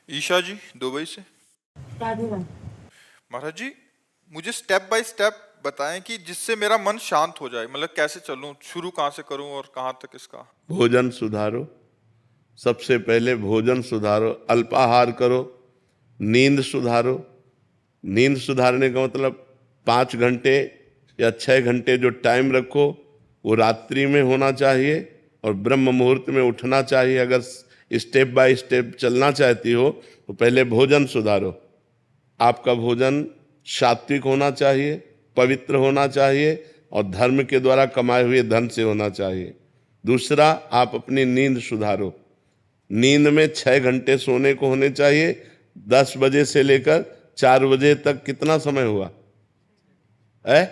ईशा जी, Dubai से। महाराज जी, मुझे step by step बताएं कि जिससे मेरा मन शांत हो जाए। मतलब कैसे चलूं, शुरू कहाँ से करूं और कहाँ तक इसका। भोजन सुधारो। सबसे पहले भोजन सुधारो, अल्पाहार करो। नींद सुधारो। नींद सुधारने का मतलब 5 घंटे या 6 घंटे जो टाइम रखो वो रात्रि में होना चाहिए और ब्रह्म मुहूर्त में उठना चाहिए। अगर स्टेप बाय स्टेप चलना चाहती हो तो पहले भोजन सुधारो। आपका भोजन सात्विक होना चाहिए, पवित्र होना चाहिए और धर्म के द्वारा कमाए हुए धन से होना चाहिए। दूसरा, आप अपनी नींद सुधारो। नींद में 6 घंटे सोने को होने चाहिए। 10 बजे से लेकर 4 बजे तक कितना समय हुआ है?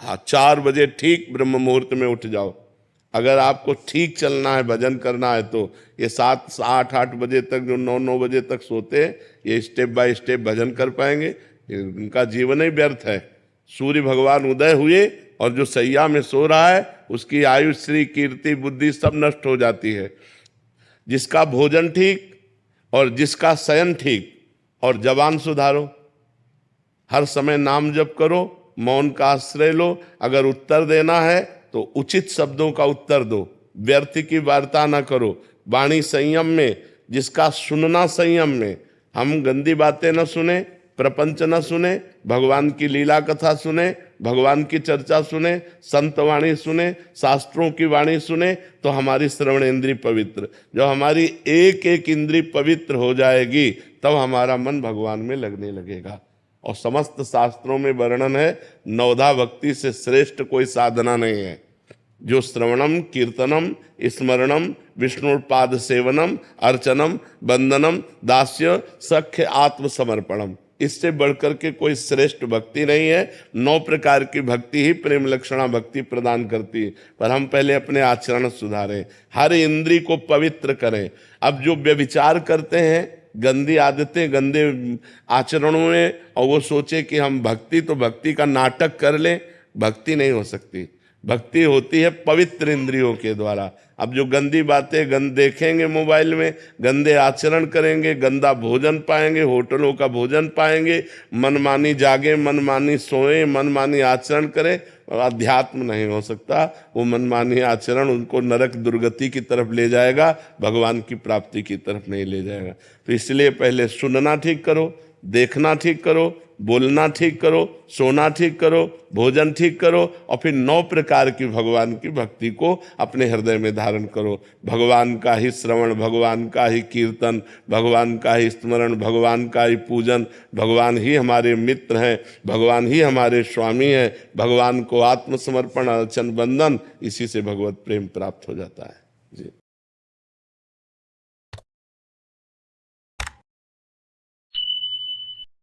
हाँ, 4 बजे ठीक ब्रह्म मुहूर्त में उठ जाओ। अगर आपको ठीक चलना है, भजन करना है, तो ये 7, 8, 8 बजे तक जो 9, 9 बजे तक सोते हैं, ये स्टेप बाय स्टेप भजन कर पाएंगे। उनका जीवन ही व्यर्थ है। सूर्य भगवान उदय हुए और जो सैया में सो रहा है उसकी आयु, श्री, कीर्ति, बुद्धि सब नष्ट हो जाती है। जिसका भोजन ठीक और जिसका शयन ठीक और जबान सुधारो। हर समय नाम जप करो, मौन का आश्रय लो। अगर उत्तर देना है तो उचित शब्दों का उत्तर दो, व्यर्थ की वार्ता ना करो। वाणी संयम में, जिसका सुनना संयम में। हम गंदी बातें न सुने, प्रपंच न सुने, भगवान की लीला कथा सुने, भगवान की चर्चा सुने, संत वाणी सुने, शास्त्रों की वाणी सुने, तो हमारी श्रवण इंद्री पवित्र। जब हमारी एक एक इंद्री पवित्र हो जाएगी तब हमारा मन भगवान में लगने लगेगा। और समस्त शास्त्रों में वर्णन है, नवधा भक्ति से श्रेष्ठ कोई साधना नहीं है। जो श्रवणम, कीर्तनम, स्मरणम, विष्णुपाद सेवनम, अर्चनम, वंदनम, दास्य, सख्य, आत्मसमर्पणम, इससे बढ़कर के कोई श्रेष्ठ भक्ति नहीं है। 9 प्रकार की भक्ति ही प्रेम लक्षणा भक्ति प्रदान करती है। पर हम पहले अपने आचरण सुधारें, हर इंद्री को पवित्र करें। अब जो व्यभिचार करते हैं, गंदी आदतें, गंदे आचरणों में, और वो सोचे कि हम भक्ति तो भक्ति का नाटक कर लें, भक्ति नहीं हो सकती। भक्ति होती है पवित्र इंद्रियों के द्वारा। अब जो गंदी बातें देखेंगे मोबाइल में, गंदे आचरण करेंगे, गंदा भोजन पाएंगे, होटलों का भोजन पाएंगे, मनमानी जागे, मनमानी सोए, मनमानी आचरण करें, अध्यात्म नहीं हो सकता। वो मनमानी आचरण उनको नरक दुर्गति की तरफ ले जाएगा, भगवान की प्राप्ति की तरफ नहीं ले जाएगा। तो इसलिए पहले सुनना ठीक करो, देखना ठीक करो, बोलना ठीक करो, सोना ठीक करो, भोजन ठीक करो, और फिर 9 प्रकार की भगवान की भक्ति को अपने हृदय में धारण करो। भगवान का ही श्रवण, भगवान का ही कीर्तन, भगवान का ही स्मरण, भगवान का ही पूजन। भगवान ही हमारे मित्र हैं, भगवान ही हमारे स्वामी हैं। भगवान को आत्मसमर्पण, अर्चन, वंदन, इसी से भगवत प्रेम प्राप्त हो जाता है। जी।